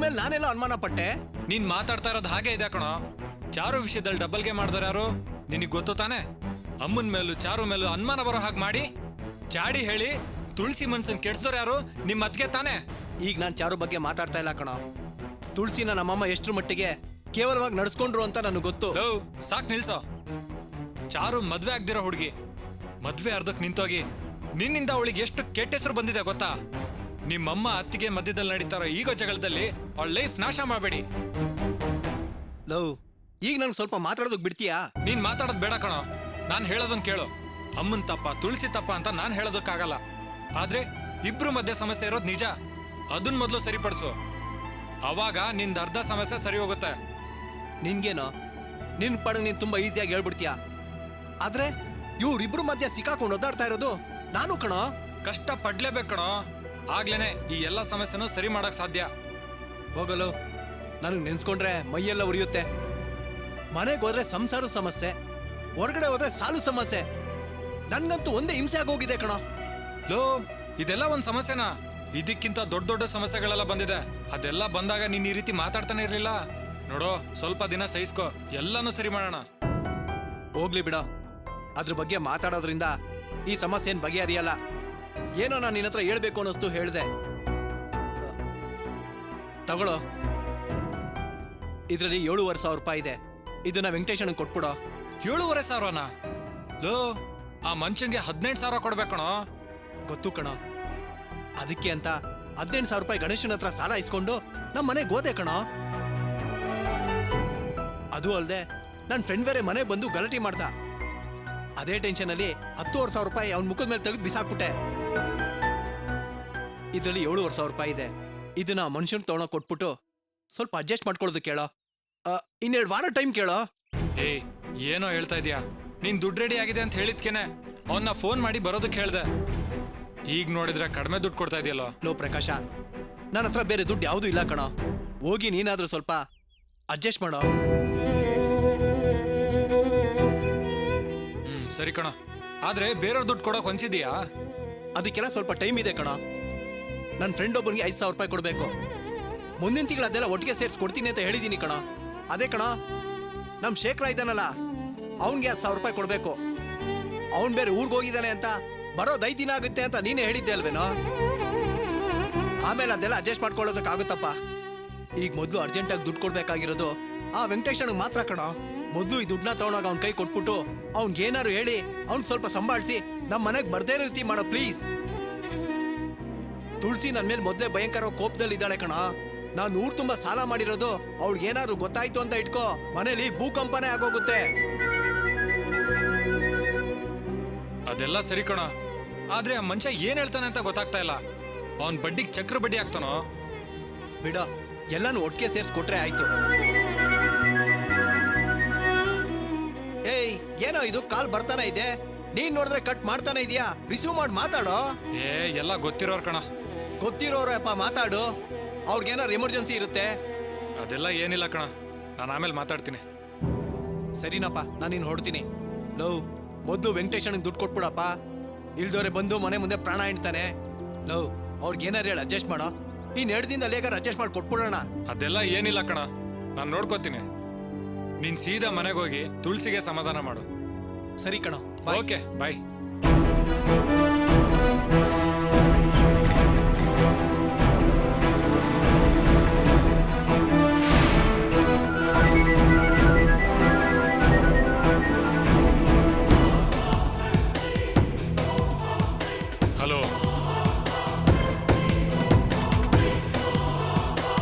ಮೇಲೆ ನಾನೆಲ್ಲ ಅನುಮಾನ ಪಟ್ಟೆ? ನೀನ್ ಮಾತಾಡ್ತಾ ಇರೋದು ಹಾಗೆ ಇದೆ ಕಣೋ. ಚಾರು ವಿಷಯದಲ್ಲಿ ಡಬಲ್ ಗೇಮ್ ಮಾಡಿದಾರೆ ಯಾರು ನಿನಗ್ ಗೊತ್ತು ತಾನೆ? ಅಮ್ಮನ ಮೇಲೂ ಚಾರು ಮೇಲೂ ಅನುಮಾನ ಬರೋ ಹಾಗೆ ಮಾಡಿ ಚಾಡಿ ಹೇಳಿ ತುಳಸಿ ಮನ್ಸನ್ ಕೆಡ್ಸೋರು ಯಾರು? ನಿಮ್ ಅದ್ಗೆ ತಾನೆ. ಈಗ ನಾನು ಚಾರು ಬಗ್ಗೆ ಮಾತಾಡ್ತಾ ಇಲ್ಲ ಕಣೋ. ತುಳಸಿನ ನಮ್ಮಮ್ಮ ಎಷ್ಟ್ರ ಮಟ್ಟಿಗೆ ಕೇವಲವಾಗಿ ನಡ್ಸ್ಕೊಂಡ್ರು ಅಂತ ನನಗೆ ಗೊತ್ತು. ಸಾಕ್ ನಿಲ್ಸೋ. ಚಾರು ಮದ್ವೆ ಆಗ್ದಿರೋ ಹುಡುಗಿ, ಮದ್ವೆ ಅರ್ಧಕ್ ನಿಂತೋಗಿ ನಿನ್ನಿಂದ ಅವಳಿಗೆ ಎಷ್ಟು ಕೆಟ್ಟ ಹೆಸರು ಬಂದಿದೆ ಗೊತ್ತಾ? ನಿಮ್ಮಮ್ಮ ಅತ್ತಿಗೆ ಮಧ್ಯದಲ್ಲಿ ನಡೀತಾರೋ ಈಗ ಜಗಳದಲ್ಲಿ ಅವಳ ಲೈಫ್ ನಾಶ ಮಾಡಬೇಡಿ. ಈಗ ನಂಗೆ ಸ್ವಲ್ಪ ಮಾತಾಡೋದಕ್ಕೆ ಬಿಡ್ತೀಯಾ? ನೀನ್ ಮಾತಾಡೋದು ಬೇಡ ಕಣೋ. ನಾನು ಹೇಳೋದನ್ನ ಕೇಳು. ಅಮ್ಮನ್ ತಪ್ಪ ತುಳಸಿ ತಪ್ಪ ಅಂತ ನಾನು ಹೇಳೋದಕ್ಕಾಗಲ್ಲ. ಆದ್ರೆ ಇಬ್ರು ಮಧ್ಯೆ ಸಮಸ್ಯೆ ಇರೋದು ನಿಜ. ಅದನ್ನ ಮೊದಲು ಸರಿಪಡಿಸು, ಅವಾಗ ನಿಂದ ಅರ್ಧ ಸಮಸ್ಯೆ ಸರಿ ಹೋಗುತ್ತೆ. ನಿನ್ಗೇನೋ ನಿನ್ ಪಡೆಗೆ ನೀನ್ ತುಂಬಾ ಈಸಿಯಾಗಿ ಹೇಳ್ಬಿಡ್ತೀಯಾ. ಆದ್ರೆ ಇವ್ರಿಬ್ರು ಮಧ್ಯೆ ಸಿಕ್ಕಾಕೊಂಡು ಒದ್ದಾಡ್ತಾ ಇರೋದು ನಾನು ಕಣೋ. ಕಷ್ಟ ಪಡ್ಲೇಬೇಕು ಕಣೋ, ಆಗ್ಲೇನೆ ಈ ಎಲ್ಲ ಸಮಸ್ಯೆನೂ ಸರಿ ಮಾಡಕ್ ಸಾಧ್ಯ. ಹೋಗಲು ನನಗೆ ನೆನ್ಸ್ಕೊಂಡ್ರೆ ಮೈಯೆಲ್ಲ ಉರಿಯುತ್ತೆ. ಮನೆಗೆ ಹೋದ್ರೆ ಸಂಸಾರ ಸಮಸ್ಯೆ, ಹೊರಗಡೆ ಹೋದ್ರೆ ಸಾಲು ಸಮಸ್ಯೆ. ನನ್ಗಂತೂ ಒಂದೇ ಹಿಂಸೆ ಆಗೋಗಿದೆ ಕಣೋ. ಇದೆಲ್ಲ ಒಂದ್ ಸಮಸ್ಯೆನಾ? ಇದಕ್ಕಿಂತ ದೊಡ್ಡ ದೊಡ್ಡ ಸಮಸ್ಯೆಗಳೆಲ್ಲ ಬಂದಿದೆ. ಅದೆಲ್ಲ ಬಂದಾಗ ನೀನ್ ಈ ರೀತಿ ಮಾತಾಡ್ತಾನೆ ಇರ್ಲಿಲ್ಲ. ನೋಡೋ, ಸ್ವಲ್ಪ ದಿನ ಸಹಿಸ್ಕೋ, ಎಲ್ಲಾನು ಸರಿ ಮಾಡೋಣ. ಹೋಗ್ಲಿ ಬಿಡ, ಅದ್ರ ಬಗ್ಗೆ ಮಾತಾಡೋದ್ರಿಂದ ಈ ಸಮಸ್ಯೆ ಏನ್ ಬಗೆಹರಿಯಲ್ಲ. ಏನೋ ನಾನು ನಿನ್ನ ಹತ್ರ ಹೇಳ್ಬೇಕು ಅನ್ನಿಸ್ತು, ಹೇಳ್ದೆ. ತಗೊಳ್ಳೋ, ಇದರಲ್ಲಿ 7,500 ರೂಪಾಯಿ ಇದೆ. ಇದನ್ನ ವೆಂಕಟೇಶನ್ ಕೊಟ್ಬಿಡೋ. 7,500ನಾ? ಆ ಮನುಷ್ಯಂಗೆ 18,000 ಕೊಡ್ಬೇಕಣೋ. ಗೊತ್ತು ಕಣೋ, ಅದಕ್ಕೆ ಅಂತ 18,000 ರೂಪಾಯಿ ಗಣೇಶನ ಹತ್ರ ಸಾಲ ಇಸ್ಕೊಂಡು ನಮ್ಮ ಮನೆಗೆ ಹೋದೆ ಕಣೋ. ಅದು ಅಲ್ಲದೆ ನನ್ನ ಫ್ರೆಂಡ್ ಬೇರೆ ಮನೆಗೆ ಬಂದು ಗಲಾಟೆ ಮಾಡ್ದ. ಅದೇ ಟೆನ್ಷನ್ ಅಲ್ಲಿ 10,000 ರೂಪಾಯಿ ಅವನ ಮುಖದ ಮೇಲೆ ತೆಗೆದು ಬಿಸಾಕ್ಬಿಟ್ಟೆ. ಇದರಲ್ಲಿ 7,500 ರೂಪಾಯಿ ಇದೆ. ಇದನ್ನ ಮನುಷ್ಯನ್ ತಗೊಂಡ ಕೊಟ್ಬಿಟ್ಟು ಸ್ವಲ್ಪ ಅಡ್ಜಸ್ಟ್ ಮಾಡ್ಕೊಳ್ಳೋದು ಕೇಳೋ. 2 ವಾರ ಟೈಮ್ ಕೇಳೋ. ಏನೋ ಹೇಳ್ತಾ ಇದೀಯಾ? ನೀನ್ ದುಡ್ಡು ರೆಡಿ ಆಗಿದೆ ಅಂತ ಹೇಳಿದ್ಕೇನೆ ಅವನ್ನ ಫೋನ್ ಮಾಡಿ ಬರೋದಕ್ಕೆ ಹೇಳ್ದೆ. ಈಗ ನೋಡಿದ್ರೆ ಕಡಿಮೆ ದುಡ್ಡು ಕೊಡ್ತಾ ಇದೆಯಲ್ಲೋ. ಪ್ರಕಾಶ, ನನ್ನ ಹತ್ರ ಬೇರೆ ದುಡ್ಡು ಯಾವುದು ಇಲ್ಲ ಕಣೋ. ಹೋಗಿ ನೀನಾದ್ರೂ ಸ್ವಲ್ಪ ಅಡ್ಜಸ್ಟ್ ಮಾಡೋ. ಸರಿ ಕಣೋ, ಆದ್ರೆ ಬೇರೆಯವ್ರ ದುಡ್ಡು ಕೊಡೋಕೆ ಹೊಂದಿದ್ಯಾ? ಅದಕ್ಕೆಲ್ಲ ಸ್ವಲ್ಪ ಟೈಮ್ ಇದೆ ಕಣೋ. ನನ್ನ ಫ್ರೆಂಡ್ ಒಬ್ಬನಿಗೆ 5,000 ರೂಪಾಯಿ ಕೊಡಬೇಕು. ಮುಂದಿನ ತಿಂಗಳು ಅದೆಲ್ಲ ಒಟ್ಟಿಗೆ ಸೇರಿಸಿ ಕೊಡ್ತೀನಿ ಅಂತ ಹೇಳಿದ್ದೀನಿ ಕಣೋ. ಅದೇ ಕಣೋ, ನಮ್ಮ ಶೇಖರ ಇದ್ದಾನಲ್ಲ, ಅವನಿಗೆ 10,000 ರೂಪಾಯಿ ಕೊಡಬೇಕು. ಅವನು ಬೇರೆ ಊರಿಗೆ ಹೋಗಿದ್ದಾನೆ ಅಂತ ಬರೋದು 5 ದಿನ ಆಗುತ್ತೆ ಅಂತ ನೀನೇ ಹೇಳಿದ್ದೆ ಅಲ್ವೇನೋ. ಆಮೇಲೆ ಅದೆಲ್ಲ ಅಡ್ಜಸ್ಟ್ ಮಾಡ್ಕೊಳ್ಳೋದಕ್ಕಾಗುತ್ತಪ್ಪ. ಈಗ ಮೊದಲು ಅರ್ಜೆಂಟಾಗಿ ದುಡ್ಡು ಕೊಡ್ಬೇಕಾಗಿರೋದು ಆ ವೆಂಕಟೇಶನ್ಗೆ ಮಾತ್ರ ಕಣೋ. ಮೊದಲು ಈ ದುಡ್ಡನ್ನ ತಗೊಂಡಾಗ ಅವ್ನ ಕೈ ಕೊಟ್ಬಿಟ್ಟು ಅವ್ನಿಗೇನಾರು ಹೇಳಿ ಅವ್ನ್ ಸ್ವಲ್ಪ ಸಂಭಾಳಿಸಿ ನಮ್ಮ ಮನೆಗೆ ಬರ್ದೇ ರೀತಿ ಮಾಡೋ ಪ್ಲೀಸ್. ತುಳಸಿ ನನ್ನ ಮೇಲೆ ಮೊದಲೇ ಭಯಂಕರ ಕೋಪದಲ್ಲಿ ಇದ್ದಾಳೆ ಕಣ. ನಾನು ಊರು ತುಂಬಾ ಸಾಲ ಮಾಡಿರೋದು ಅವಳಿಗೇನಾದ್ರು ಗೊತ್ತಾಯ್ತು ಅಂತ ಇಟ್ಕೋ, ಮನೇಲಿ ಭೂಕಂಪನೇ ಆಗೋಗುತ್ತೆ. ಅದೆಲ್ಲ ಸರಿ ಕಣ, ಆದ್ರೆ ಆ ಮನುಷ್ಯ ಏನ್ ಹೇಳ್ತಾನೆ ಅಂತ ಗೊತ್ತಾಗ್ತಾ ಇಲ್ಲ. ಅವನ್ ಬಡ್ಡಿಗೆ ಚಕ್ರ ಬಡ್ಡಿ ಆಗ್ತಾನೋ. ಬಿಡ, ಎಲ್ಲಾನು ಒಟ್ಟಿಗೆ ಸೇರ್ಸ್ಕೊಟ್ರೆ ಆಯ್ತು. ಏಯ್, ಏನೋ ಇದು ಕಾಲ್ ಬರ್ತಾನೆ ಇದೆ. ನೀನ್ ನೋಡಿದ್ರೆ ಕಟ್ ಮಾಡ್ತಾನೆ ಇದೀಯಾ? ರಿಸೀವ್ ಮಾಡಿ ಮಾತಾಡೋ. ಎಲ್ಲ ಗೊತ್ತಿರೋರ್ ಕಣ. ಗೊತ್ತಿರೋರು ಅಪ್ಪ ಮಾತಾಡು. ಅವ್ರಿಗೇನಾರು ಎಮರ್ಜೆನ್ಸಿ ಇರುತ್ತೆ. ಅದೆಲ್ಲ ಏನಿಲ್ಲ ಕಣ, ನಾನು ಆಮೇಲೆ ಮಾತಾಡ್ತೀನಿ. ಸರಿನಪ್ಪ, ನಾನು ನೀನು ಹೊಡ್ತೀನಿ. ಮೊದಲು ವೆಂಕಟೇಶನ್ಗೆ ದುಡ್ಡು ಕೊಟ್ಬಿಡಪ್ಪ. ಇಲ್ದೋರೆ ಬಂದು ಮನೆ ಮುಂದೆ ಪ್ರಾಣ ಇಡ್ತಾನೆ. ಅವ್ರಿಗೇನಾರು ಹೇಳಿ ಅಡ್ಜಸ್ಟ್ ಮಾಡೋ. ಇನ್ನು 2 ದಿನದಲ್ಲಿ ಹೇಗಾರು ಅಡ್ಜಸ್ಟ್ ಮಾಡಿ ಕೊಟ್ಬಿಡೋಣ. ಅದೆಲ್ಲ ಏನಿಲ್ಲ ಕಣ, ನಾನು ನೋಡ್ಕೋತೀನಿ. ನೀನ್ ಸೀದಾ ಮನೆಗೆ ಹೋಗಿ ತುಳಸಿಗೆ ಸಮಾಧಾನ ಮಾಡು. ಸರಿ ಕಣ, ಓಕೆ ಬಾಯ್. ಹಲೋ,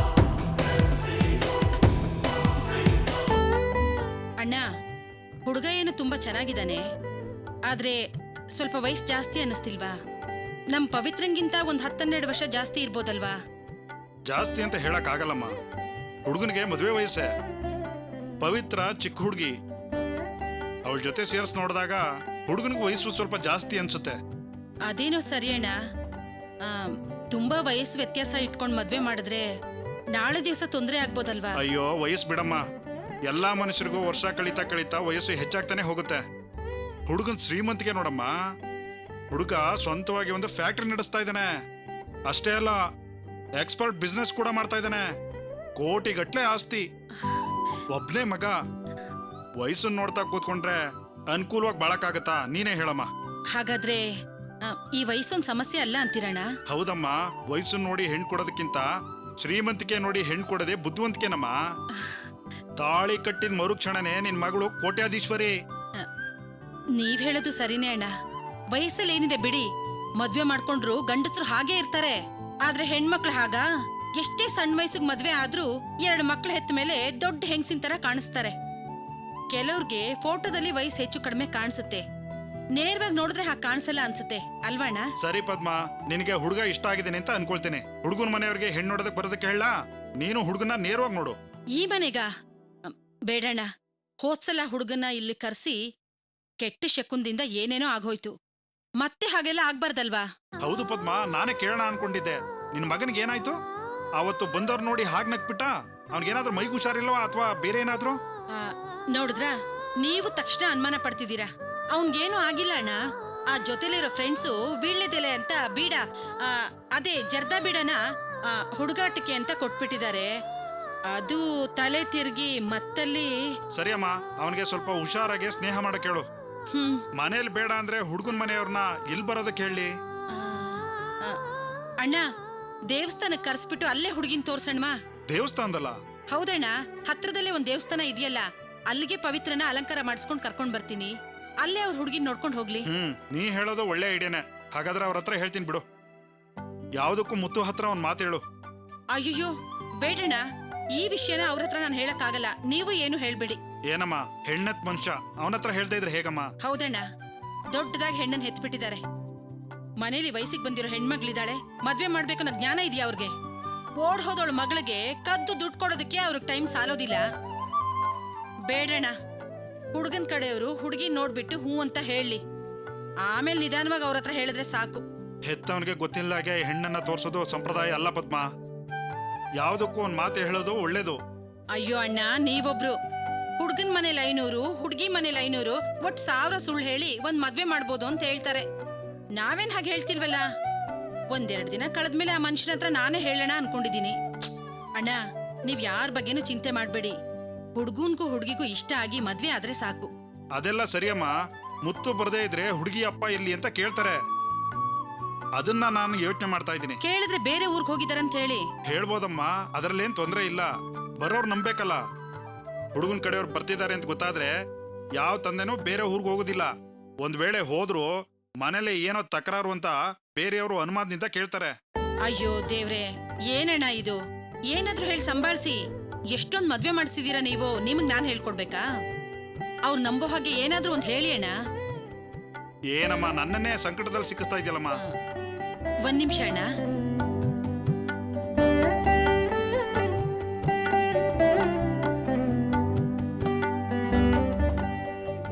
ಅಣ್ಣ, ಹುಡುಗ ಏನು ತುಂಬಾ ಚೆನ್ನಾಗಿದ್ದಾನೆ, ಆದ್ರೆ ಸ್ವಲ್ಪ ವಯಸ್ಸು ಜಾಸ್ತಿ ಅನ್ನಿಸ್ತಿಲ್ವಾ? ನಮ್ ಪವಿತ್ರಂಗಿಂತ ಒಂದ್ 10-12 ವರ್ಷ ಜಾಸ್ತಿ ಇರ್ಬೋದಲ್ವಾ? ಜಾಸ್ತಿ ಅಂತ ಹೇಳಕ್ ಆಗಲ್ಲಮ್ಮ. ಹುಡುಗನಿಗೆ ಮದುವೆ ವಯಸ್ಸೇ. ಪವಿತ್ರ ಚಿಕ್ಕ ಹುಡುಗಿ. ಅವಳ ಜೊತೆ ಸೇರ್ಸ್ ನೋಡಿದಾಗ ಹುಡುಗನಿಗೆ ವಯಸ್ಸು ಸ್ವಲ್ಪ ಜಾಸ್ತಿ ಅನ್ಸುತ್ತೆ. ಅದೇನೋ ಸರಿ ಅಣ್ಣ. ತುಂಬಾ ವಯಸ್ಸು ವ್ಯತ್ಯಾಸ ಇಟ್ಕೊಂಡ್ ಮದ್ವೆ ಮಾಡಿದ್ರೆ ನಾಳೆ ದಿವಸ ತೊಂದರೆ ಆಗ್ಬೋದಲ್ವಾ? ಅಯ್ಯೋ, ವಯಸ್ಸು ಬಿಡಮ್ಮ. ಎಲ್ಲಾ ಮನುಷ್ಯರಿಗೂ ವರ್ಷ ಕಳೀತಾ ಕಳೀತಾ ವಯಸ್ಸು ಹೆಚ್ಚಾಗ್ತಾನೆ ಹೋಗುತ್ತೆ. ಹುಡುಗನ್ ಶ್ರೀಮಂತಿಗೆ ನೋಡಮ್ಮ. ಹುಡುಗ ಸ್ವಂತವಾಗಿ ಒಂದು ಫ್ಯಾಕ್ಟರಿ ನಡೆಸ್ತಾ ಇದ್ದಾನೆ. ಅಷ್ಟೇ ಅಲ್ಲ, ಎಕ್ಸ್ಪರ್ಟ್ ಬಿಸ್ನೆಸ್ ಕೂಡ ಮಾಡ್ತಾ ಇದ್ದಾನೆ. ಕೋಟಿಗಟ್ಲೆ ಆಸ್ತಿ, ಒಬ್ನೇ ಮಗ. ವಯಸ್ಸನ್ನ ನೋಡ್ತಾ ಕೂತ್ಕೊಂಡ್ರೆ ಅನುಕೂಲವಾಗಿ ಬಾಳಕ್ಕಾಗತ್ತಾ? ನೀನೇ ಹೇಳಮ್ಮ. ಹಾಗಾದ್ರೆ ಈ ವಯಸ್ಸೊಂದ್ ಸಮಸ್ಯೆ ಅಲ್ಲ ಅಂತೀರಣ್ಣ? ಹೌದಮ್ಮ, ವಯಸ್ಸನ್ನ ನೋಡಿ ಹೆಣ್ಣು ಕೊಡೋದಕ್ಕಿಂತ ಶ್ರೀಮಂತಿಕೆ ನೋಡಿ ಹೆಣ್ಣು ಕೊಡೋದೇ ಬುದ್ಧಿವಂತಿಕೆನಮ್ಮ. ತಾಳಿ ಕಟ್ಟಿದ ಮರುಕ್ಷಣನೇ ನಿನ್ ಮಗಳು ಕೋಟ್ಯಾಧೀಶ್ವರಿ. ನೀವ್ ಹೇಳೋದು ಸರಿನೇ ಅಣ್ಣ. ವಯಸ್ಸಲ್ಲಿ ಏನಿದೆ ಬಿಡಿ, ಮದ್ವೆ ಮಾಡ್ಕೊಂಡ್ರು ಗಂಡಸರು ಹಾಗೇ ಇರ್ತಾರೆ. ಆದ್ರೆ ಹೆಣ್ಮಕ್ಳು ಹಾಗ? ಎಷ್ಟೇ ಸಣ್ಣ ವಯಸ್ಸಿಗೆ ಮದ್ವೆ ಆದ್ರೂ 2 ಮಕ್ಳು ಹೆತ್ತ ಮೇಲೆ ದೊಡ್ಡ ಹೆಂಗಸಿನ ತರ ಕಾಣಿಸ್ತಾರೆ. ಕೆಲವ್ರಿಗೆ ಫೋಟೋದಲ್ಲಿ ವಯಸ್ಸು ಹೆಚ್ಚು ಕಡಿಮೆ ಕಾಣಿಸುತ್ತೆ, ನೇರವಾಗಿ ನೋಡಿದ್ರೆ ಹಾಗೆ ಕಾಣಿಸಲ್ಲ ಅನ್ಸುತ್ತೆ ಅಲ್ವಣ್ಣ? ಸರಿ ಪದ್ಮ, ನಿನಗೆ ಹುಡುಗ ಇಷ್ಟ ಆಗಿದ್ದೇನೆ ಅಂತ ಅನ್ಕೊಳ್ತೇನೆ. ಹುಡುಗನ ಮನೆಯವ್ರಿಗೆ ಹೆಣ್ಣು ನೋಡೋದಕ್ಕೆ ಬರೋದಕ್ಕೆ ಹೇಳ. ನೀನು ಹುಡುಗನ ನೇರವಾಗಿ ನೋಡು. ಈ ಮನೆಗ ಬೇಡಣ್ಣ. ಹೋದ್ಸಲ ಹುಡುಗನ್ನ ಇಲ್ಲಿ ಕರ್ಸಿ ಕೆಟ್ಟ ಶಕುಂದಿಂದ ಏನೇನೋ ಆಗೋಯ್ತು. ಮತ್ತೆ ಹಾಗೆಲ್ಲ ಆಗ್ಬಾರ್ದಲ್ವಾ? ಹೌದು ಪದ್ಮ, ನಾನೇ ಕೇಳೋಣ ಅನ್ಕೊಂಡಿದ್ದೆ. ನಿನ್ ಮಗನಿಗೆ ಏನಾಯ್ತು? ಅವತ್ತು ಬಂದವ್ರು ನೋಡಿ ಹಾಗ್ ನಕ್ಬಿಟ್ಟ? ಅವ್ನಿಗೇನಾದ್ರೂ ಮೈಗೆ ಹುಷಾರಿಲ್ವಾ ಅಥವಾ ಬೇರೆ ಏನಾದ್ರು? ನೋಡಿದ್ರ, ನೀವು ತಕ್ಷಣ ಅನುಮಾನ ಪಡ್ತಿದ್ದೀರಾ. ಅವನ್ಗೇನು ಆಗಿಲ್ಲ ಅಣ್ಣ. ಆ ಜೊತೆಲಿರೋ ಫ್ರೆಂಡ್ಸು ವೀಳ್ಯದೆಲೆ ಅಂತ ಬೀಡ, ಅದೇ ಜರ್ದಾ ಬೀಡನ ಹುಡುಗಾಟಕ್ಕೆ ಅಂತ ಕೊಟ್ಬಿಟ್ಟಿದ್ದಾರೆ. ಅದು ತಲೆ ತಿರ್ಗಿ ಮತ್ತಲ್ಲಿ. ಸರಿ ಅಮ್ಮ, ಅವನಿಗೆ ಸ್ವಲ್ಪ ಹುಷಾರಾಗಿ ಸ್ನೇಹ ಮಾಡಕ್ ಹೇಳು. ಮನೇಲಿ ಬೇಡ ಅಂದ್ರೆ ಹುಡುಗನ ಮನೆಯವ್ರನ್ನ ಇಲ್ಲಿ ಬರೋದಕ್ಕೆ ಹೇಳಿ. ಅಣ್ಣ, ದೇವಸ್ಥಾನಕ್ಕೆ ಕರ್ಸ್ಬಿಟ್ಟು ಅಲ್ಲೇ ಹುಡುಗಿನ ತೋರ್ಸಣ್ವಾ? ದೇವಸ್ಥಾನದಲ್ಲ? ಹೌದಣ್ಣ, ಹತ್ರದಲ್ಲೇ ಒಂದ್ ದೇವಸ್ಥಾನ ಇದೆಯಲ್ಲ, ಅಲ್ಲಿಗೆ ಪವಿತ್ರನ ಅಲಂಕಾರ ಮಾಡಿಸ್ಕೊಂಡ್ ಕರ್ಕೊಂಡ್ ಬರ್ತೀನಿ. ಅಲ್ಲೇ ಅವ್ರ ಹುಡುಗಿನ ನೋಡ್ಕೊಂಡು ಹೋಗ್ಲಿ. ನೀ ಹೇಳೋದು ಒಳ್ಳೆ ಐಡಿಯಾನೆ. ಹಾಗಾದ್ರೆ ಅವ್ರ ಹತ್ರ ಹೇಳ್ತೀನಿ ಬಿಡು. ಯಾವ್ದಕ್ಕೂ ಮುತ್ತು ಹತ್ರ ಒಂದ್ ಮಾತು ಹೇಳು. ಅಯ್ಯೋ ಬೇಡಣ್ಣ, ಈ ವಿಷಯನ ಅವ್ರ ಹತ್ರ ನಾನು ಹೇಳಕ್ಕಾಗಲ್ಲ. ನೀವು ಏನು ಹೇಳ್ಬೇಡಿ. ಏನಮ್ಮ, ಹೆಣ್ಣತ್ ಮನುಷ್ಯ, ಅವನ ಹತ್ರ ಹೇಳ್ತಾ ಇದ್ರೆ ಹೇಗಮ್ಮ? ಹೌದಣ್ಣ, ದೊಡ್ಡದಾಗಿ ಹೆಣ್ಣನ್ ಹೆತ್ಬಿಟ್ಟಿದ್ದಾರೆ. ಮನೇಲಿ ವಯಸ್ಸಿಗೆ ಬಂದಿರೋ ಹೆಣ್ಮಗ್ಳಿದಾಳೆ, ಮದ್ವೆ ಮಾಡ್ಬೇಕು ಅನ್ನೋ ಜ್ಞಾನ ಇದೆಯಾ ಅವ್ರಿಗೆ? ಓಡ್ ಹೋದವಳು ಮಗಳಿಗೆ ಕದ್ದು ದುಡ್ಡು ಕೊಡೋದಕ್ಕೆ ಅವ್ರಿಗೆ ಟೈಮ್ ಸಾಲೋದಿಲ್ಲ. ಬೇಡಣ್ಣ, ಹುಡುಗನ್ ಕಡೆಯವರು ಹುಡುಗಿ ನೋಡ್ಬಿಟ್ಟು ಹೂ ಅಂತ ಹೇಳಿ, ಆಮೇಲೆ ನಿಧಾನವಾಗಿ ಅವ್ರ ಹತ್ರ ಹೇಳಿದ್ರೆ ಸಾಕು. ಹೆತ್ತವನಿಗೆ ಗೊತ್ತಿಲ್ಲಾಗೆ ಹೆಣ್ಣನ್ನ ತೋರ್ಸೋದು ಸಂಪ್ರದಾಯ ಅಲ್ಲ ಪದ್ಮ. ಯಾವ್ದಕ್ಕೂ ಒಂದ್ ಮಾತು ಹೇಳೋದು ಒಳ್ಳೇದು. ಅಯ್ಯೋ ಅಣ್ಣ, ನೀವೊಬ್ರು ಹುಡುಗನ್ ಮನೇಲಿ 500, ಹುಡುಗಿ ಮನೇಲಿ 500, ಒಟ್ಟು 1000 ಸುಳ್ಳು ಹೇಳಿ ಒಂದ್ ಮದ್ವೆ ಮಾಡ್ಬೋದು ಅಂತ ಹೇಳ್ತಾರೆ. ನಾವೇನ್ ಹಾಗೆ ಹೇಳ್ತಿಲ್ವಲ್ಲ. 1-2 ದಿನ ಕಳೆದ್ಮೇಲೆ ಆ ಮನುಷ್ಯನ ಹತ್ರ ನಾನೇ ಹೇಳೋಣ ಅನ್ಕೊಂಡಿದೀನಿ. ಅಣ್ಣ, ನೀವ್ ಯಾರ ಬಗ್ಗೆನೂ ಚಿಂತೆ ಮಾಡ್ಬೇಡಿ. ಹುಡುಗನ್ಗೂ ಹುಡುಗಿಗೂ ಇಷ್ಟ ಆಗಿ ಮದ್ವೆ ಆದ್ರೆ ಸಾಕು. ಅದೆಲ್ಲ ಸರಿಯಮ್ಮ, ಮುತ್ತು ಬರದೇ ಇದ್ರೆ ಹುಡುಗಿ ಅಪ್ಪ ಇಲ್ಲಿ ಅಂತ ಕೇಳ್ತಾರೆ. ಅದನ್ನ ನಾನು ಯೋಚನೆ ಮಾಡ್ತಾ ಇದ್ದೀನಿ. ಕೇಳಿದ್ರೆ ಬೇರೆ ಊರ್ಗ್ ಹೋಗಿದಾರಂತ ಹೇಳಿ ಹೇಳ್ಬೋದಮ್ಮ, ಅದ್ರಲ್ಲೇನ್ ತೊಂದ್ರೆ ಇಲ್ಲ. ಬರೋರು ನಂಬೇಕಲ್ಲ. ಹುಡುಗನ್ ಕಡೆಯವ್ರು ಬರ್ತಿದ್ದಾರೆ ಅಂತ ಗೊತ್ತಾದ್ರೆ ಯಾವ ತಂದೆನೂ ಬೇರೆ ಊರ್ಗ್ ಹೋಗೋದಿಲ್ಲ. ಒಂದ್ ವೇಳೆ ಹೋದ್ರು ಮನೇಲಿ ಏನೋ ತಕರಾರು ಅಂತ ಬೇರೆಯವರು ಅನುಮಾನದಿಂದ ಕೇಳ್ತಾರೆ. ಅಯ್ಯೋ ದೇವ್ರೆ, ಏನಣ್ಣ ಇದು? ಏನಾದ್ರೂ ಹೇಳಿ ಸಂಭಾಳಿಸಿ. ಎಷ್ಟೊಂದ್ ಮದ್ವೆ ಮಾಡಿಸಿದೀರಾ ನೀವು, ನಿಮಗ್ ನಾನ್ ಹೇಳ್ಕೊಡ್ಬೇಕಾ? ಅವ್ರು ನಂಬೋ ಹಾಗೆ ಏನಾದ್ರೂ ಒಂದ್ ಹೇಳಿ ಅಣ್ಣ. ಏನಮ್ಮ, ನನ್ನನ್ನೇ ಸಂಕಟದಲ್ಲಿ ಸಿಕ್ಕಿಸ್ತಾ ಇದೆಯಲ್ಲಮ್ಮ. 1 ನಿಮಿಷ ಅಣ್ಣ.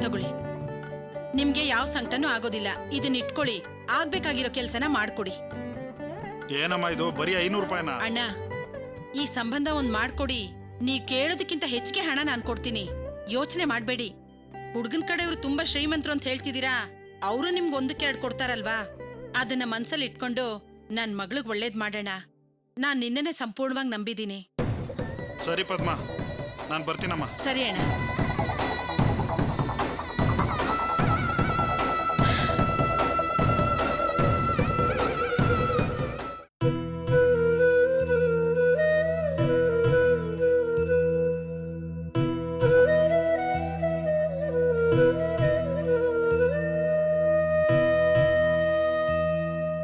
ತಗೊಳ್ಳಿ, ನಿಮ್ಗೆ ಯಾವ ಸಂಕಟನೂ ಆಗೋದಿಲ್ಲ. ಇದನ್ನ ಇಟ್ಕೊಳ್ಳಿ, ಆಗ್ಬೇಕಾಗಿರೋ ಕೆಲ್ಸನ ಮಾಡ್ಕೊಡಿ. ಏನಮ್ಮ ಇದು, ಬರೀ 500 ರೂಪಾಯಿನ? ಅಣ್ಣ, ಈ ಸಂಬಂಧ ಒಂದ್ ಮಾಡ್ಕೊಡಿ. ನೀವ್ ಕೇಳೋದಕ್ಕಿಂತ ಹೆಚ್ಚಿಗೆ ಹಣ ನಾನ್ ಕೊಡ್ತೀನಿ. ಯೋಚನೆ ಮಾಡ್ಬೇಡಿ. ಹುಡ್ಗನ್ ಕಡೆಯವ್ರು ತುಂಬಾ ಶ್ರೀಮಂತರು ಅಂತ ಹೇಳ್ತಿದ್ದೀರಾ, ಅವರು ನಿಮ್ಗೆ 1-2 ಕೊಡ್ತಾರಲ್ವಾ? ಅದನ್ನ ಮನ್ಸಲ್ಲಿ ಇಟ್ಕೊಂಡು ನನ್ ಮಗ್ಳಿಗ್ ಒಳ್ಳೇದ್ ಮಾಡೋಣ. ನಾನ್ ನಿನ್ನನ್ನೇ ಸಂಪೂರ್ಣವಾಗಿ ನಂಬಿದ್ದೀನಿ. ಸರಿ ಪದ್ಮ, ನಾನ್ ಬರ್ತೀನಮ್ಮ. ಸರಿ ಅಣ್ಣ.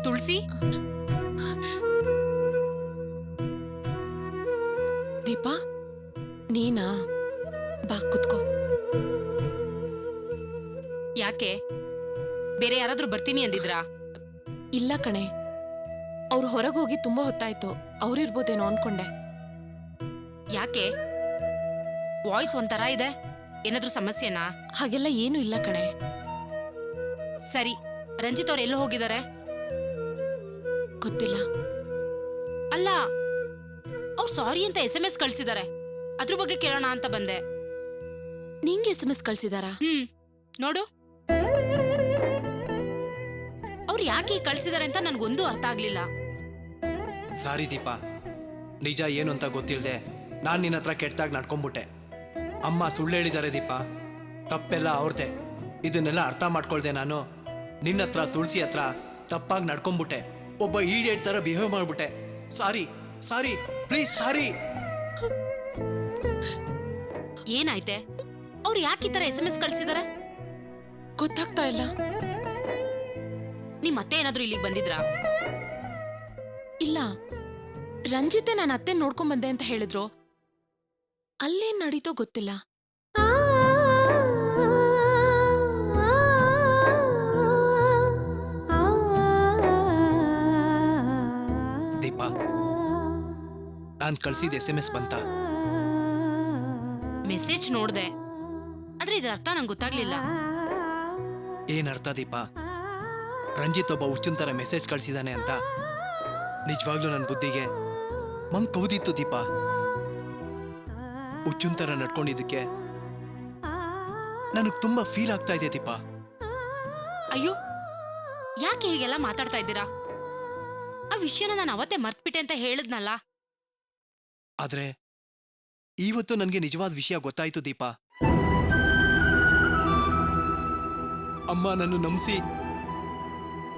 ತುಳಸಿ, ದೀಪಾ, ನೀನಾ? ಬಾ ಕುತ್ಕೋ. ಯಾಕೆ, ಬೇರೆ ಯಾರಾದ್ರೂ ಬರ್ತೀನಿ ಅಂದಿದ್ರಾ? ಇಲ್ಲ ಕಣೆ, ಅವ್ರು ಹೊರಗೆ ಹೋಗಿ ತುಂಬಾ ಹೊತ್ತಾಯ್ತು. ಅವ್ರಿರ್ಬೋದೇನೋ ಅನ್ಕೊಂಡೆ. ಯಾಕೆ, ವಾಯ್ಸ್ ಒಂಥರ ಇದೆ, ಏನಾದ್ರೂ ಸಮಸ್ಯೆನಾ? ಹಾಗೆಲ್ಲ ಏನೂ ಇಲ್ಲ ಕಣೆ. ಸರಿ, ರಂಜಿತ್ ಅವ್ರು ಎಲ್ಲೋ ಹೋಗಿದ್ದಾರೆ? ಗೊತ್ತಿಲ್ಲ. ಅಲ್ಲ, ಅವ್ರು ಸಾರಿ ಅಂತ SMS ಕಳ್ಸಿದ್ದಾರೆ. ಅದ್ರ ಬಗ್ಗೆ ಕೇಳೋಣ ಅಂತ ಬಂದೆ. ನಿಂಗೆ SMS ಕಳ್ಸಿದಾರಾ? ನೋಡು, ಅವ್ರು ಯಾಕೆ ಕಳ್ಸಿದಾರೆ ಅಂತ ನನ್ಗೊಂದು ಅರ್ಥ ಆಗ್ಲಿಲ್ಲ. ಸಾರಿ ದೀಪಾ, ನಿಜ ಏನು ಅಂತ ಗೊತ್ತಿಲ್ಲದೆ ನಾನು ನಿನ್ನ ಹತ್ರ ಕೆಟ್ಟದಾಗ ನಡ್ಕೊಂಡ್ಬಿಟ್ಟೆ. ಅಮ್ಮ ಸುಳ್ಳು ಹೇಳಿದ್ದಾರೆ ದೀಪ, ತಪ್ಪೆಲ್ಲ ಅವ್ರದ್ದೆ. ಇದನ್ನೆಲ್ಲ ಅರ್ಥ ಮಾಡ್ಕೊಳ್ದೆ ನಾನು ನಿನ್ನ ಹತ್ರ ತುಳಸಿ ಹತ್ರ ತಪ್ಪಾಗಿ ನಡ್ಕೊಂಡ್ಬಿಟ್ಟೆ. ಒಬ್ಬ ಈಡೇಟ್ ಥರ ಬಿಹೇವ್ ಮಾಡ್ಬಿಟ್ಟೆ. ಸಾರಿ ಸಾರಿ ಪ್ಲೀಸ್ ಸಾರಿ. ಏನಾಯ್ತೆ? ಅವ್ರು ಯಾಕೆ ಈ ತರ SMS ಕಳ್ಸಿದಾರೆ? ಗೊತ್ತಾಗ್ತಾ ಇಲ್ಲ. ನಿಮ್ ಮತ್ತೆ ಏನಾದ್ರೂ ಇಲ್ಲಿಗೆ ಬಂದಿದ್ರಾ? ಇಲ್ಲ, ರಂಜಿತೆ ನಾನು ಅತ್ತೆ ನೋಡ್ಕೊಂಡ್ ಬಂದೆ ಅಂತ ಹೇಳಿದ್ರು. ಅಲ್ಲೇನ್ ನಡೀತೋ ಗೊತ್ತಿಲ್ಲ. ದೀಪ, ನಾನು ಕಳ್ಸಿದ SMS ಬಂತ? ಮೆಸೇಜ್ ನೋಡ್ದೆ, ಆದ್ರೆ ಇದ್ರ ಅರ್ಥ ನಂಗೆ ಗೊತ್ತಾಗ್ಲಿಲ್ಲ. ಏನರ್ಥ ದೀಪ? ರಂಜಿತ್ ಒಬ್ಬ ಹುಚ್ಚನ್ ಥರ ಮೆಸೇಜ್ ಕಳ್ಸಿದಾನೆ ಅಂತ ನಿಜವಾಗ್ಲೂ ನನ್ನ ಬುದ್ಧಿಗೆ ಮಂಗ್ ಕೌದಿತ್ತು ದೀಪ. ಹುಚ್ಚನ್ ಥರ ನಡ್ಕೊಂಡಿದ್ದಕ್ಕೆ ನನಗೆ ತುಂಬಾ ಫೀಲ್ ಆಗ್ತಾ ಇದೆ ದೀಪ. ಅಯ್ಯೋ, ಯಾಕೆ ಹೀಗೆಲ್ಲ ಮಾತಾಡ್ತಾ ಇದ್ದೀರಾ? ಆ ವಿಷಯನ ನಾನು ಅವತ್ತೇ ಮರ್ತ್ಬಿಟ್ಟೆ ಅಂತ ಹೇಳಿದ್ನಲ್ಲ. ಆದ್ರೆ ಇವತ್ತು ನನಗೆ ನಿಜವಾದ ವಿಷಯ ಗೊತ್ತಾಯ್ತು ದೀಪ. ಅಮ್ಮ ನನ್ನ ನಂಬಿಸಿ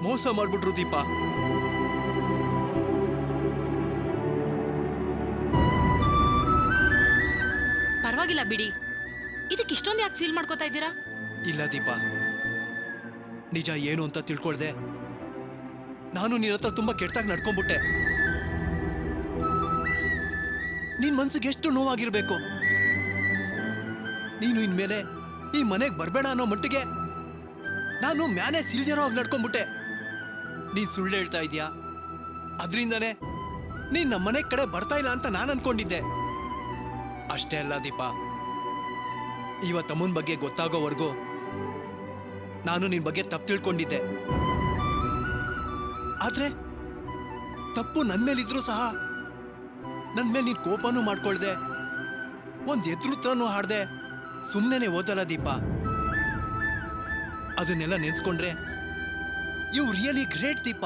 ಮೋಸ ಮಾಡ್ಬಿಟ್ರು ದೀಪ. ಪರವಾಗಿಲ್ಲ ಬಿಡಿ, ಇದಕ್ಕೆ ಇಷ್ಟೊಂದು ಯಾಕೆ ಫೀಲ್ ಮಾಡ್ಕೋತಾ ಇದ್ದೀರಾ? ಇಲ್ಲ ದೀಪ, ನಿಜ ಏನು ಅಂತ ತಿಳ್ಕೊಳ್ದೆ ನಾನು ನಿನ್ನ ಹತ್ರ ತುಂಬಾ ಕೆಟ್ಟದಾಗಿ ನಡ್ಕೊಂಡ್ಬಿಟ್ಟೆ. ನಿನ್ ಮನ್ಸಿಗೆ ಎಷ್ಟು ನೋವಾಗಿರ್ಬೇಕು. ನೀನು ಇನ್ಮೇಲೆ ಈ ಮನೆಗೆ ಬರ್ಬೇಡ ಅನ್ನೋ ಮಟ್ಟಿಗೆ ನಾನು ಮ್ಯಾನೇಜ್ ಇಲ್ದಿರೋ ಹಾಗೆ ನಡ್ಕೊಂಡ್ಬಿಟ್ಟೆ. ನೀನ್ ಸುಳ್ಳು ಹೇಳ್ತಾ ಇದೀಯಾ, ಅದ್ರಿಂದನೇ ನೀನ್ ನಮ್ಮ ಮನೆ ಕಡೆ ಬರ್ತಾ ಇಲ್ಲ ಅಂತ ನಾನು ಅನ್ಕೊಂಡಿದ್ದೆ. ಅಷ್ಟೇ ಅಲ್ಲ ದೀಪ, ಇವತ್ತಮ್ಮನ ಬಗ್ಗೆ ಗೊತ್ತಾಗೋವರೆಗೂ ನಾನು ನಿನ್ ಬಗ್ಗೆ ತಪ್ಪು ತಿಳ್ಕೊಂಡಿದ್ದೆ. ಆದ್ರೆ ತಪ್ಪು ನನ್ ಮೇಲಿದ್ರು ಸಹ ನನ್ ಮೇಲೆ ನೀನ್ ಕೋಪನೂ ಮಾಡ್ಕೊಳ್ದೆ, ಒಂದ್ ಎದುರುತ್ರನೂ ಹಾಡ್ದೆ ಸುಮ್ಮನೆ ಓದಲ್ಲ ದೀಪ. ಅದನ್ನೆಲ್ಲ ನೆನ್ಸ್ಕೊಂಡ್ರೆ you really great Deepa.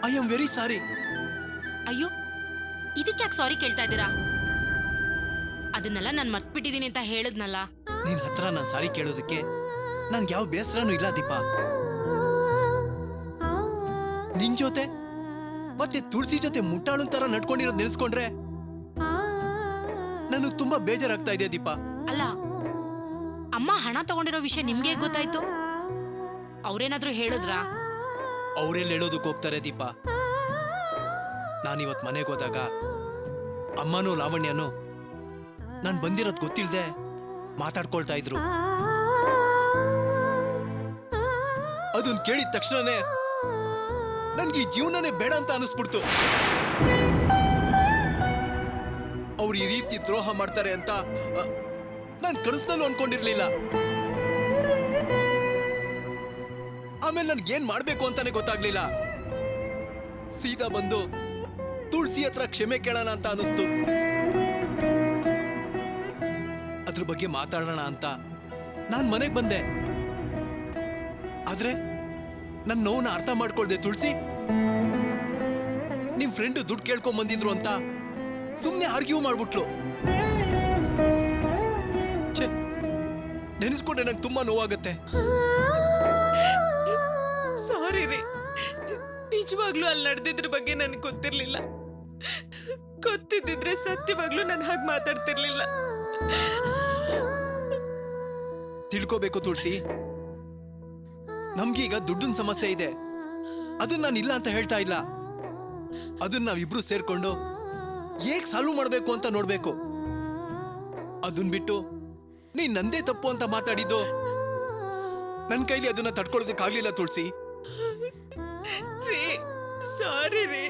I am very sorry. ಅಯ್ಯೋ, ಇದಕ್ಕೆ ಯಾಕೆ ಸಾರಿ ಕೇಳ್ತಾ ಇದ್ದೀರಾ? ಅದನ್ನೆಲ್ಲ ನಾನು ಮರ್ತ್ಬಿಟ್ಟಿದ್ದೀನಿ ಅಂತ ಹೇಳಿದ್ನಲ್ಲ. ನಿನ್ ಹತ್ರ ನಾನು ಸಾರಿ ಕೇಳೋದಕ್ಕೆ ನನ್ಗೆ ಯಾವ ಬೇಸರನೂ ಇಲ್ಲ ದೀಪ. ನಿನ್ ಜೊತೆ ಮತ್ತೆ ತುಳಸಿ ಜೊತೆ ಮುಟ್ಟಾಳು ತರ ನಡ್ಕೊಂಡಿರೋದು ನೆನೆಸ್ಕೊಂಡ್ರೆ ನನಗೆ ತುಂಬಾ ಬೇಜಾರಾಗ್ತಾ ಇದೆ ದೀಪ. ಅಲ್ಲ, ಅಮ್ಮ ಹಣ ತಗೊಂಡಿರೋ ವಿಷಯ ನಿಮ್ಗೆ ಹೇಗ್ ಗೊತ್ತಾಯ್ತು? ಅವ್ರೇನಾದ್ರೂ ಹೇಳಿದ್ರಾ? ಅವ್ರೆಲ್ಲಿ ಹೇಳೋದಕ್ಕೆ ಹೋಗ್ತಾರೆ ದೀಪ. ನಾನಿವತ್ ಮನೆಗೆ ಹೋದಾಗ ಅಮ್ಮನೂ ಲಾವಣ್ಯನೂ ನಾನು ಬಂದಿರೋದು ಗೊತ್ತಿಲ್ದೆ ಮಾತಾಡ್ಕೊಳ್ತಾ ಇದ್ರು. ಅದನ್ನ ಕೇಳಿದ ತಕ್ಷಣನೇ ನನ್ಗೆ ಈ ಜೀವನನೇ ಬೇಡ ಅಂತ ಅನಿಸ್ಬಿಡ್ತು. ಅವ್ರು ಈ ರೀತಿ ದ್ರೋಹ ಮಾಡ್ತಾರೆ ಅಂತ ನಾನು ಕನಸ್ನಲ್ಲೂ ಅನ್ಕೊಂಡಿರ್ಲಿಲ್ಲ. ಆಮೇಲೆ ನನ್ಗೇನ್ ಮಾಡ್ಬೇಕು ಅಂತಾನೆ ಗೊತ್ತಾಗ್ಲಿಲ್ಲ. ಸೀದಾ ಬಂದು ತುಳಸಿ ಹತ್ರ ಕ್ಷಮೆ ಕೇಳೋಣ ಅಂತ ಅನಿಸ್ತು. ಅದ್ರ ಬಗ್ಗೆ ಮಾತಾಡೋಣ ಅಂತ ನಾನ್ ಮನೆಗೆ ಬಂದೆ. ಆದ್ರೆ ನನ್ನ ನೋವನ್ನ ಅರ್ಥ ಮಾಡ್ಕೊಳ್ದೆ ತುಳಸಿ ನಿಮ್ ಫ್ರೆಂಡ್ ದುಡ್ಡು ಕೇಳ್ಕೊಂಡ್ ಬಂದಿದ್ರು ಅಂತ ಸುಮ್ನೆ ಆರ್ಗ್ಯೂ ಮಾಡ್ಬಿಟ್ಲು. ನೆನೆಸ್ಕೊಂಡ್ರೆ ನಂಗೆ ತುಂಬಾ ನೋವಾಗತ್ತೆ. ಸಾರಿ ರೀ, ನಿಜವಾಗ್ಲೂ ಅಲ್ಲಿ ನಡೆದಿದ್ರ ಬಗ್ಗೆ ನನ್ಗೆ ಗೊತ್ತಿರ್ಲಿಲ್ಲ. ಗೊತ್ತಿದ್ದಿದ್ರೆ ಸತ್ಯವಾಗ್ಲೂ ನಾನು ಹಾಗೆ ಮಾತಾಡ್ತಿರ್ಲಿಲ್ಲ. ತಿಳ್ಕೋಬೇಕು ತುಳಸಿ, ನಮ್ಗೀಗ ದುಡ್ಡಿನ ಸಮಸ್ಯೆ ಇದೆ. ಅದನ್ನ ನಾನು ಇಲ್ಲ ಅಂತ ಹೇಳ್ತಾ ಇಲ್ಲ. ಅದನ್ನ ನಾವಿಬ್ರು ಸೇರ್ಕೊಂಡು ಹೇಗ್ ಸಾಲ್ವ್ ಮಾಡ್ಬೇಕು ಅಂತ ನೋಡ್ಬೇಕು. ಅದನ್ ಬಿಟ್ಟು ನೀನ್ ನಂದೇ ತಪ್ಪು ಅಂತ ಮಾತಾಡಿದ್ದು ನನ್ ಕೈಲಿ ಅದನ್ನ ತಡ್ಕೊಳ್ಳೋದಕ್ಕಾಗ್ಲಿಲ್ಲ ತುಳಸಿ. ರೀ ಸಾರಿ ರೀ,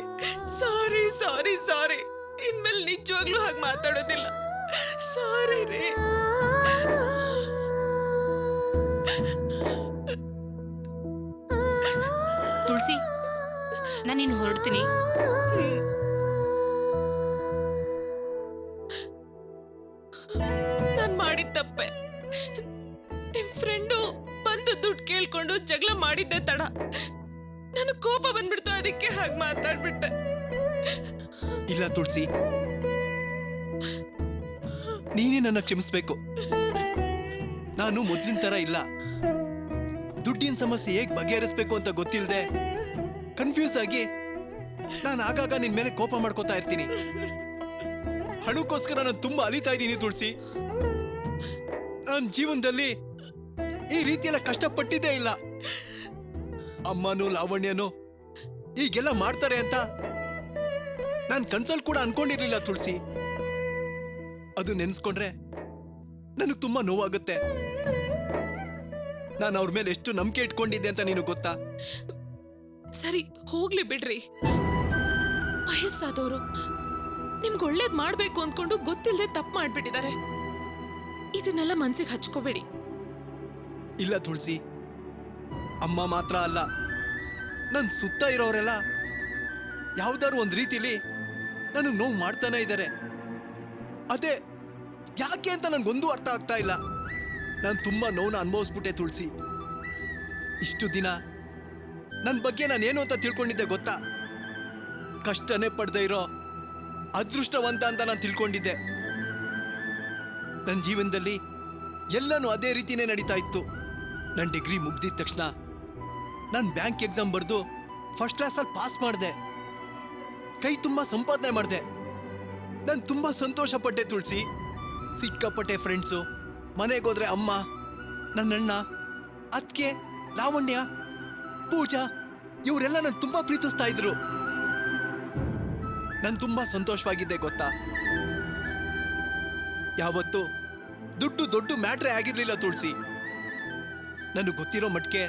ಸಾರಿ ಸಾರಿ ಸಾರಿ. ಇನ್ಮೇಲೆ ನಿಜವಾಗ್ಲೂ ಹಾಗೆ ಮಾತಾಡೋದಿಲ್ಲ. ಸಾರಿ ರೀ. ತುಳಸಿ, ನಾನಿನ್ನು ಹೊರಡ್ತೀನಿ. ನಾನ್ ಮಾಡಿದ ತಪ್ಪೆ. ನಿಮ್ ಫ್ರೆಂಡು ಬಂದು ದುಡ್ಡು ಕೇಳ್ಕೊಂಡು ಜಗಳ ಮಾಡಿದ್ದೆ ತಡ. ನನಗೆ ಕೋಪ ಬಂದ್ಬಿಡ್ತು, ಅದಕ್ಕೆ ಹಾಗೆ ಮಾತಾಡ್ಬಿಟ್ಟೆ. ಇಲ್ಲ ತುಳಸಿ, ನೀನೇ ನನ್ನ ಕ್ಷಮಿಸ್ಬೇಕು. ನಾನು ಮೊದ್ಲಿನ ತರ ಇಲ್ಲ. ದುಡ್ಡಿನ ಸಮಸ್ಯೆ ಹೇಗ್ ಬಗೆಹರಿಸ್ಬೇಕು ಅಂತ ಗೊತ್ತಿಲ್ಲದೆ ಕನ್ಫ್ಯೂಸ್ ಆಗಿ ನಾನು ಆಗಾಗ ನಿನ್ ಮೇಲೆ ಕೋಪ ಮಾಡ್ಕೋತಾ ಇರ್ತೀನಿ. ಹಣಕ್ಕೋಸ್ಕರ ನಾನು ತುಂಬಾ ಅಲಿತಾ ಇದ್ದೀನಿ ತುಳಸಿ. ನನ್ನ ಜೀವನದಲ್ಲಿ ಈ ರೀತಿಯೆಲ್ಲ ಕಷ್ಟಪಟ್ಟಿದ್ದೇ ಇಲ್ಲ. ಅಮ್ಮನೂ ಲಾವಣ್ಯನೂ ಈಗೆಲ್ಲ ಮಾಡ್ತಾರೆ ಅಂತ ನಾನು ಕನ್ಸಲ್ ಕೂಡ ಅನ್ಕೊಂಡಿರ್ಲಿಲ್ಲ ತುಳಸಿ. ಅದು ನೆನ್ಸ್ಕೊಂಡ್ರೆ ನನಗೆ ತುಂಬಾ ನೋವಾಗುತ್ತೆ. ನಾನು ಅವ್ರ ಮೇಲೆ ಎಷ್ಟು ನಂಬಿಕೆ ಇಟ್ಕೊಂಡಿದ್ದೆ ಅಂತ ನೀನು ಗೊತ್ತಾ? ಸರಿ ಹೋಗ್ಲಿ ಬಿಡ್ರಿ. ವಯಸ್ಸಾದವರು ನಿಮ್ಗೆ ಒಳ್ಳೇದ್ ಮಾಡ್ಬೇಕು ಅಂದ್ಕೊಂಡು ಗೊತ್ತಿಲ್ಲದೆ ತಪ್ಪು ಮಾಡ್ಬಿಟ್ಟಿದ್ದಾರೆ. ಇದನ್ನೆಲ್ಲ ಮನ್ಸಿಗೆ ಹಚ್ಕೋಬೇಡಿ. ಇಲ್ಲ ತುಳಸಿ, ಅಮ್ಮ ಮಾತ್ರ ಅಲ್ಲ, ನನ್ ಸುತ್ತ ಇರೋರೆಲ್ಲ ಯಾವ್ದಾದ್ರು ಒಂದ್ ರೀತಿಲಿ ನನಗ್ ನೋವು ಮಾಡ್ತಾನೆ ಇದ್ದಾರೆ. ಅದೇ ಯಾಕೆ ಅಂತ ನನ್ಗೊಂದು ಅರ್ಥ ಆಗ್ತಾ ಇಲ್ಲ. ನಾನು ತುಂಬಾ ನೋವನ್ನ ಅನುಭವಿಸ್ಬಿಟ್ಟೆ ತುಳಸಿ. ಇಷ್ಟು ದಿನ ನನ್ನ ಬಗ್ಗೆ ನಾನೇನು ಅಂತ ತಿಳ್ಕೊಂಡಿದ್ದೆ ಗೊತ್ತಾ? ಕಷ್ಟನೇ ಪಡ್ದೇ ಇರೋ ಅದೃಷ್ಟವಂತ ಅಂತ ನಾನು ತಿಳ್ಕೊಂಡಿದ್ದೆ. ನನ್ನ ಜೀವನದಲ್ಲಿ ಎಲ್ಲನೂ ಅದೇ ರೀತಿನೇ ನಡೀತಾ ಇತ್ತು. ನನ್ನ ಡಿಗ್ರಿ ಮುಗ್ದಿದ ತಕ್ಷಣ ನಾನು ಬ್ಯಾಂಕ್ ಎಕ್ಸಾಮ್ ಬರೆದು ಫಸ್ಟ್ ಕ್ಲಾಸಲ್ಲಿ ಪಾಸ್ ಮಾಡಿದೆ. ಕೈ ತುಂಬ ಸಂಪಾದನೆ ಮಾಡಿದೆ. ನಾನು ತುಂಬ ಸಂತೋಷ ಪಟ್ಟೆ ತುಳಸಿ. ಸಿಕ್ಕಾಪಟ್ಟೆ ಫ್ರೆಂಡ್ಸು, ಮನೆಗೋದ್ರೆ ಅಮ್ಮ, ನನ್ನಣ್ಣ, ಅತ್ತಿಗೆ, ಲಾವಣ್ಯ, ಪೂಜಾ ಇವರೆಲ್ಲ ನಾನು ತುಂಬ ಪ್ರೀತಿಸ್ತಾ ಇದ್ರು. ನಾನು ತುಂಬ ಸಂತೋಷವಾಗಿದ್ದೆ ಗೊತ್ತಾ? ಯಾವತ್ತು ದುಡ್ಡು ದೊಡ್ಡ ಮ್ಯಾಟ್ರೇ ಆಗಿರ್ಲಿಲ್ಲ ತುಳಸಿ. ನನಗೆ ಗೊತ್ತಿರೋ ಮಟ್ಟಿಗೆ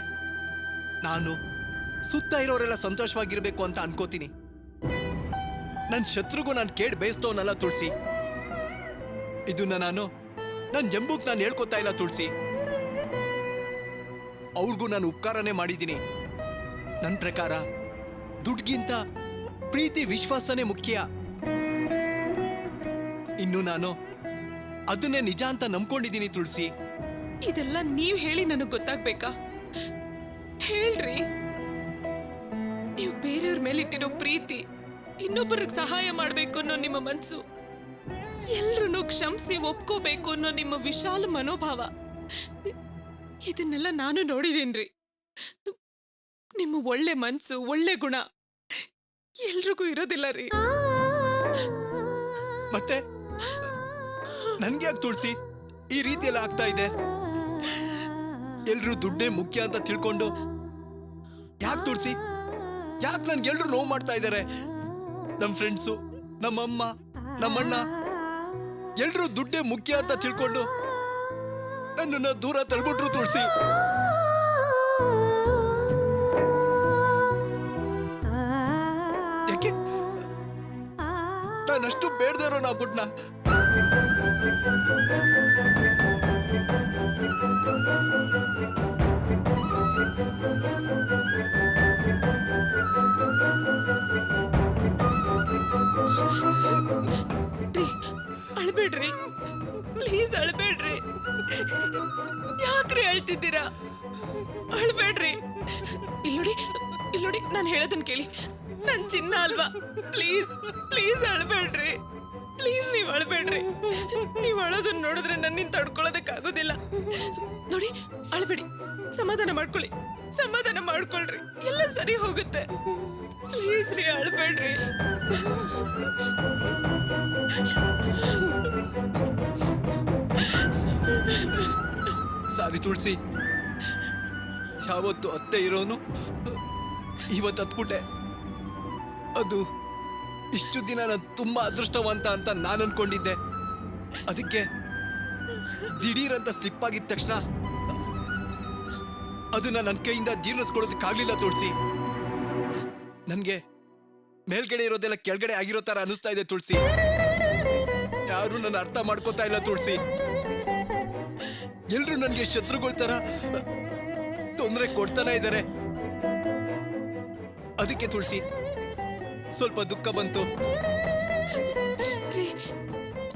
ನಾನು ಸುತ್ತ ಇರೋರೆಲ್ಲ ಸಂತೋಷವಾಗಿರ್ಬೇಕು ಅಂತ ಅನ್ಕೋತೀನಿ. ನನ್ನ ಶತ್ರುಗೂ ನಾನು ಕೇಳಿ ಬಯಸ್ತವನಲ್ಲ ತುಳಸಿ. ಇದನ್ನ ನಾನು ನನ್ನ ಜಂಬುಕ್ ನಾನು ಹೇಳ್ಕೊತಾ ಇಲ್ಲ ತುಳಸಿ. ಅವ್ರಿಗೂ ನಾನು ಉಪಕಾರನೇ ಮಾಡಿದ್ದೀನಿ. ನನ್ನ ಪ್ರಕಾರ ದುಡ್ಗಿಂತ ಪ್ರೀತಿ ವಿಶ್ವಾಸನೇ ಮುಖ್ಯ. ಇನ್ನು ನಾನು ಅದನ್ನೇ ನಿಜ ಅಂತ ನಂಬ್ಕೊಂಡಿದ್ದೀನಿ ತುಳಸಿ. ಇದೆಲ್ಲ ನೀವ್ ಹೇಳಿ ನನಗ್ ಗೊತ್ತಾಗ್ಬೇಕಾ? ಹೇಳ್ರಿ. ನೀವು ಬೇರೆಯವ್ರ ಮೇಲಿಟ್ಟಿರೋ ಪ್ರೀತಿ, ಇನ್ನೊಬ್ಬರಿಗೆ ಸಹಾಯ ಮಾಡ್ಬೇಕು ಅನ್ನೋ ನಿಮ್ಮ ಮನ್ಸು, ಎಲ್ರೂ ಕ್ಷಮಿಸಿ ಒಪ್ಕೋಬೇಕು ಅನ್ನೋ ನಿಮ್ಮ ವಿಶಾಲ ಮನೋಭಾವ, ಇದನ್ನೆಲ್ಲ ನಾನು ನೋಡಿದೀನ್ರಿ. ನಿಮ್ಮ ಒಳ್ಳೆ ಮನ್ಸು, ಒಳ್ಳೆ ಗುಣ ಎಲ್ರಿಗೂ ಇರೋದಿಲ್ಲ ರೀ. ಮತ್ತೆ ನನ್ಗೆ ಯಾಕೆ ತುಳಸಿ ಈ ರೀತಿ ಎಲ್ಲ ಆಗ್ತಾ ಇದೆ? ಎಲ್ರು ದುಡ್ಡೇ ಮುಖ್ಯ ಅಂತ ತಿಳ್ಕೊಂಡು ಯಾಕೆ ತುಳಸಿ, ಯಾಕೆ ನನ್ಗೆಲ್ರು ನೋವು ಮಾಡ್ತಾ ಇದ್ದಾರೆ? ನಮ್ಮ ಫ್ರೆಂಡ್ಸು, ನಮ್ಮಮ್ಮ, ನಮ್ಮಣ್ಣ ಎಲ್ರು ದುಡ್ಡೇ ಮುಖ್ಯ ಅಂತ ತಿಳ್ಕೊಂಡು ನನ್ನನ್ನ ದೂರ ತಳ್ಬಿಟ್ರು ತುಳಸಿ. ಯಾಕೆ ನಾನಷ್ಟು ಬೇಡದೇ ಇರೋ ನಾ ಪುಟ್ನ? ಅಳ್ಬೇಡ್ರಿ, ಪ್ಲೀಸ್ ಅಳ್ಬೇಡ್ರಿ. ಯಾಕ್ರಿ ಅಳ್ತಿದ್ದೀರಾ? ಅಳ್ಬೇಡ್ರಿ. ಇಲ್ಲೋಡಿ ನಾನು ಹೇಳೋದನ್ನ ಕೇಳಿ. ನನ್ ಚಿನ್ನ ಅಲ್ವಾ? Please please ಅಳ್ಬೇಡ್ರಿ. ಪ್ಲೀಸ್ ನೀವ್ ಅಳ್ಬೇಡ್ರಿ. ನೀವ್ ಅಳೋದನ್ನ ನೋಡಿದ್ರೆ ನನ್ನಿಂದ ತಡ್ಕೊಳ್ಳೋದಕ್ಕಾಗೋದಿಲ್ಲ. ನೋಡಿ, ಅಳ್ಬೇಡಿ, ಸಮಾಧಾನ ಮಾಡ್ಕೊಳ್ಳಿ, ಸಮಾಧಾನ ಮಾಡ್ಕೊಳ್ರಿ, ಎಲ್ಲ ಸರಿ ಹೋಗುತ್ತೆ. ಪ್ಲೀಸ್ ರೀ, ಅಳ್ಬೇಡ್ರಿ. ಸಾರಿ ತುಳಸಿ, ಯಾವತ್ತು ಅತ್ತೆ ಇರೋನು ಇವತ್ತು ಹತ್ಬಿಟ್ಟೆ. ಅದು ಇಷ್ಟು ದಿನ ನಾನು ತುಂಬಾ ಅದೃಷ್ಟವಂತ ಅಂತ ನಾನು ಅನ್ಕೊಂಡಿದ್ದೆ. ಅದಕ್ಕೆ ದಿಢೀರ್ ಅಂತ ಸ್ಲಿಪ್ ಆಗಿದ ತಕ್ಷಣ ಅದನ್ನ ನನ್ನ ಕೈಯಿಂದ ಜೀರ್ಣಿಸ್ಕೊಳ್ಳೋದಕ್ಕಾಗ್ಲಿಲ್ಲ ತುಳಸಿ. ನನ್ಗೆ ಮೇಲ್ಗಡೆ ಇರೋದೆಲ್ಲ ಕೆಳಗಡೆ ಆಗಿರೋ ತರ ಅನಿಸ್ತಾ ಇದೆ ತುಳಸಿ. ಯಾರು ನನ್ನ ಅರ್ಥ ಮಾಡ್ಕೋತಾ ಇಲ್ಲ ತುಳಸಿ. ಎಲ್ರು ನನ್ಗೆ ಶತ್ರುಗಳ ತರ ತೊಂದರೆ ಕೊಡ್ತಾನೆ ಇದ್ದಾರೆ. ಅದಕ್ಕೆ ತುಳಸಿ ಸ್ವಲ್ಪ ದುಃಖ ಬಂತು.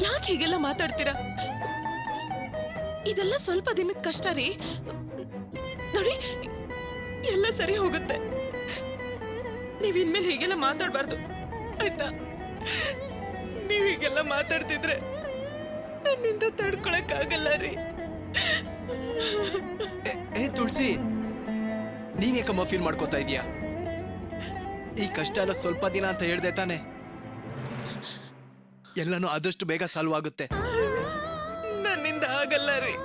ಯಾಕೆ ಹೀಗೆಲ್ಲ ಮಾತಾಡ್ತೀರಾ? ಇದೆಲ್ಲ ಸ್ವಲ್ಪ ದಿನದ ಕಷ್ಟ ರೀ. ನೋಡಿ, ಎಲ್ಲ ಸರಿ ಹೋಗುತ್ತೆ. ನೀವ್ ಇನ್ಮೇಲೆ ಹೀಗೆಲ್ಲ ಮಾತಾಡ್ಬಾರ್ದು, ಆಯ್ತಾ? ನೀವ್ ಹೀಗೆಲ್ಲ ಮಾತಾಡ್ತಿದ್ರೆ ನನ್ನಿಂದ ತಡ್ಕೊಳಕ್ಕಾಗಲ್ಲ ರೀ. ಏ ತುಳಸಿ, ನೀನ್ ಯಾಕಮ್ಮ ಫೀಲ್ ಮಾಡ್ಕೋತಾ ಇದೀಯಾ? ಈ ಕಷ್ಟ ಎಲ್ಲ ಸ್ವಲ್ಪ ದಿನ ಅಂತ ಹೇಳ್ದೆ ತಾನೆ, ಎಲ್ಲನೂ ಆದಷ್ಟು ಬೇಗ ಸಾಲ್ವ್ ಆಗುತ್ತೆ. ನನ್ನಿಂದ ಆಗಲ್ಲ ರೀ.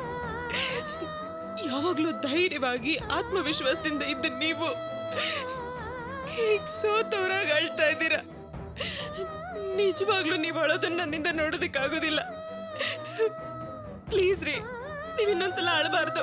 ಯಾವಾಗ್ಲೂ ಧೈರ್ಯವಾಗಿ ಆತ್ಮವಿಶ್ವಾಸದಿಂದ ಇದ್ದ ನೀವು ಹೀಗ್ ಸೋತವರಾಗ ಅಳ್ತಾ ಇದ್ದೀರಾ. ನಿಜವಾಗ್ಲೂ ನೀವು ಅಳೋದನ್ನ ನನ್ನಿಂದ ನೋಡೋದಕ್ಕಾಗೋದಿಲ್ಲ. ಪ್ಲೀಸ್ ರೀ, ನೀವ್ ಇನ್ನೊಂದ್ಸಲ ಅಳಬಾರ್ದು.